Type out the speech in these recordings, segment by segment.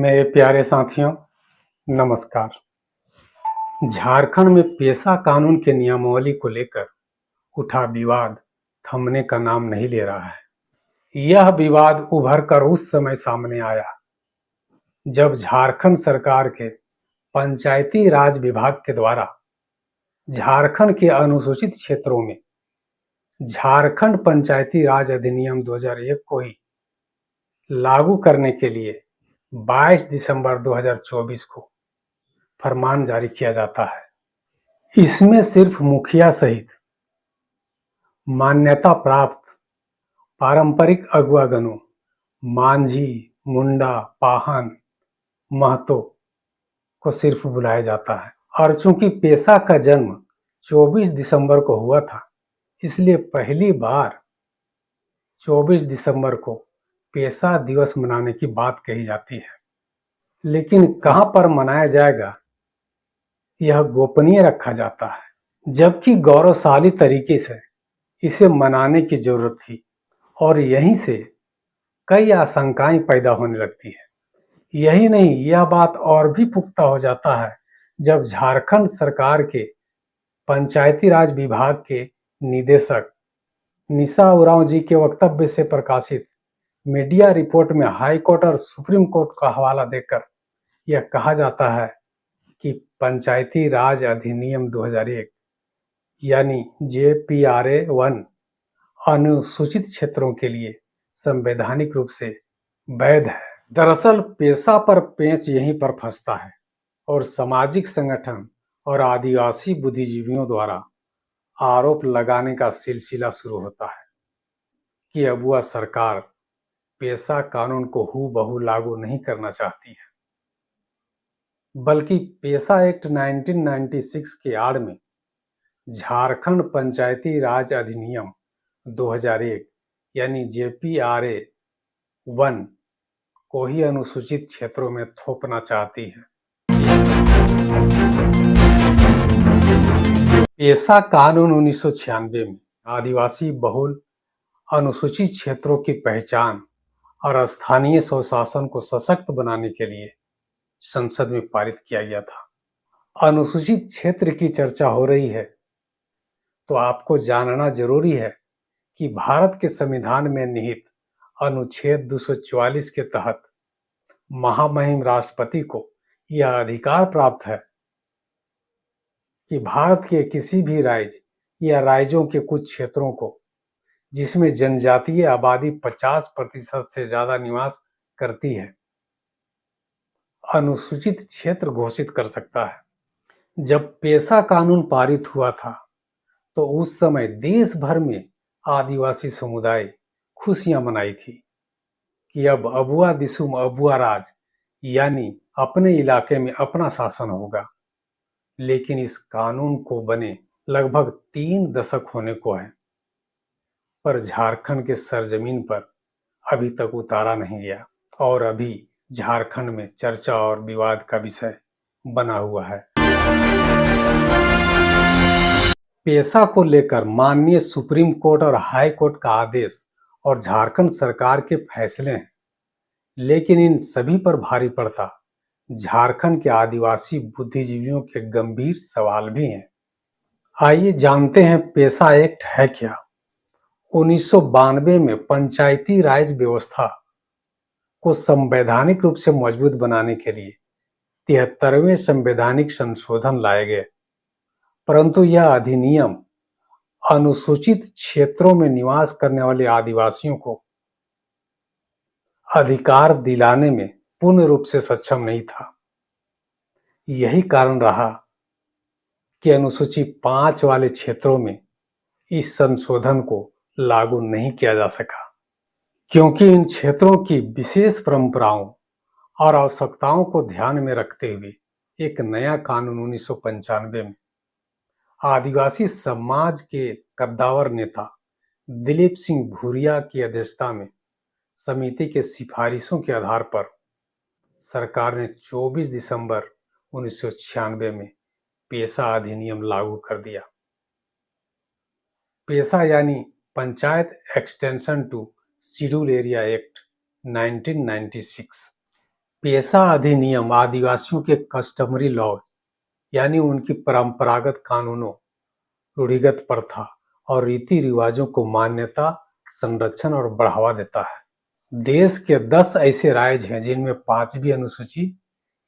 मेरे प्यारे साथियों, नमस्कार। झारखंड में पेशा कानून के नियमावली को लेकर उठा विवाद थमने का नाम नहीं ले रहा है। यह विवाद उभर कर उस समय सामने आया जब झारखंड सरकार के पंचायती राज विभाग के द्वारा झारखंड के अनुसूचित क्षेत्रों में झारखंड पंचायती राज अधिनियम 2001 को ही लागू करने के लिए 22 दिसंबर 2024 को फरमान जारी किया जाता है। इसमें सिर्फ मुखिया सहित मान्यता प्राप्त पारंपरिक अगुवागणों मांझी, मुंडा, पाहन, महतो को सिर्फ बुलाया जाता है। और चूंकि पेशा का जन्म 24 दिसंबर को हुआ था, इसलिए पहली बार 24 दिसंबर को पेशा दिवस मनाने की बात कही जाती है। लेकिन कहां पर मनाया जाएगा, यह गोपनीय रखा जाता है, जबकि गौरवशाली तरीके से इसे मनाने की जरूरत थी। और यहीं से कई आशंकाएं पैदा होने लगती है। यही नहीं, यह बात और भी पुख्ता हो जाता है जब झारखंड सरकार के पंचायती राज विभाग के निदेशक निशा उरांव जी के वक्तव्य से प्रकाशित मीडिया रिपोर्ट में हाई कोर्ट और सुप्रीम कोर्ट का हवाला देकर यह कहा जाता है कि पंचायती राज अधिनियम 2001 यानी JPRA 1 अनुसूचित क्षेत्रों के लिए संवैधानिक रूप से वैध है। दरअसल पेशा पर पेंच यहीं पर फंसता है और सामाजिक संगठन और आदिवासी बुद्धिजीवियों द्वारा आरोप लगाने का सिलसिला शुरू होता है कि अबुआ सरकार पेशा कानून को हूबहू लागू नहीं करना चाहती है, बल्कि पेशा एक्ट 1996 के आड़ में झारखंड पंचायती राज अधिनियम 2001 यानी JPRA 1 को ही अनुसूचित क्षेत्रों में थोपना चाहती है। पेशा कानून 1996 में आदिवासी बहुल अनुसूचित क्षेत्रों की पहचान और स्थानीय स्वशासन को सशक्त बनाने के लिए संसद में पारित किया गया था। अनुसूचित क्षेत्र की चर्चा हो रही है तो आपको जानना जरूरी है कि भारत के संविधान में निहित अनुच्छेद 244 के तहत महामहिम राष्ट्रपति को यह अधिकार प्राप्त है कि भारत के किसी भी राज्य या राज्यों के कुछ क्षेत्रों को जिसमें जनजातीय आबादी 50% से ज्यादा निवास करती है, अनुसूचित क्षेत्र घोषित कर सकता है। जब पेशा कानून पारित हुआ था तो उस समय देश भर में आदिवासी समुदाय खुशियां मनाई थी कि अब अबुआ दिसुम अबुआ राज यानी अपने इलाके में अपना शासन होगा। लेकिन इस कानून को बने लगभग 3 दशक होने को है, पर झारखंड के सरजमीन पर अभी तक उतारा नहीं गया और अभी झारखंड में चर्चा और विवाद का विषय बना हुआ है। पेशा को लेकर माननीय सुप्रीम कोर्ट और हाई कोर्ट का आदेश और झारखंड सरकार के फैसले हैं, लेकिन इन सभी पर भारी पड़ता झारखंड के आदिवासी बुद्धिजीवियों के गंभीर सवाल भी हैं। आइए जानते हैं पेशा एक्ट है क्या। 1992 में पंचायती राज व्यवस्था को संवैधानिक रूप से मजबूत बनाने के लिए 73वें संवैधानिक संशोधन लाए गए, परंतु यह अधिनियम अनुसूचित क्षेत्रों में निवास करने वाले आदिवासियों को अधिकार दिलाने में पूर्ण रूप से सक्षम नहीं था। यही कारण रहा कि अनुसूची 5 वाले क्षेत्रों में इस संशोधन को लागू नहीं किया जा सका, क्योंकि इन क्षेत्रों की विशेष परंपराओं और आवश्यकताओं को ध्यान में रखते हुए एक नया कानून 1995 में आदिवासी समाज के कद्दावर नेता दिलीप सिंह भूरिया की अध्यक्षता में समिति के सिफारिशों के आधार पर सरकार ने 24 दिसंबर 1996 में पेशा अधिनियम लागू कर दिया। पेशा यानी panchayat extension to schedule area act 1996। PESA अधिनियम आदिवासियों के कस्टमरी लॉ यानी उनकी परंपरागत कानूनों, रूढ़िगत प्रथा और रीति रिवाजों को मान्यता, संरक्षण और बढ़ावा देता है। देश के 10 ऐसे राज्य हैं जिनमें 5वीं अनुसूची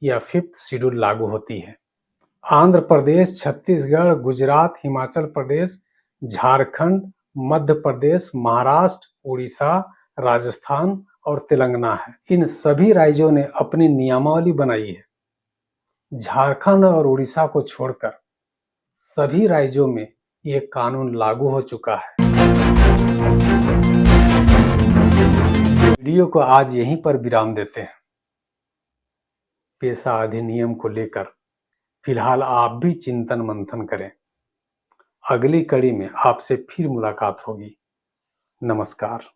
या 5th शेड्यूल लागू होती है। आंध्र प्रदेश, छत्तीसगढ़, गुजरात, हिमाचल प्रदेश, झारखंड, मध्य प्रदेश, महाराष्ट्र, उड़ीसा, राजस्थान और तेलंगाना है। इन सभी राज्यों ने अपनी नियमावली बनाई है। झारखंड और उड़ीसा को छोड़कर सभी राज्यों में ये कानून लागू हो चुका है। वीडियो को आज यहीं पर विराम देते हैं। पेशा अधिनियम को लेकर फिलहाल आप भी चिंतन मंथन करें। अगली कड़ी में आपसे फिर मुलाकात होगी। नमस्कार।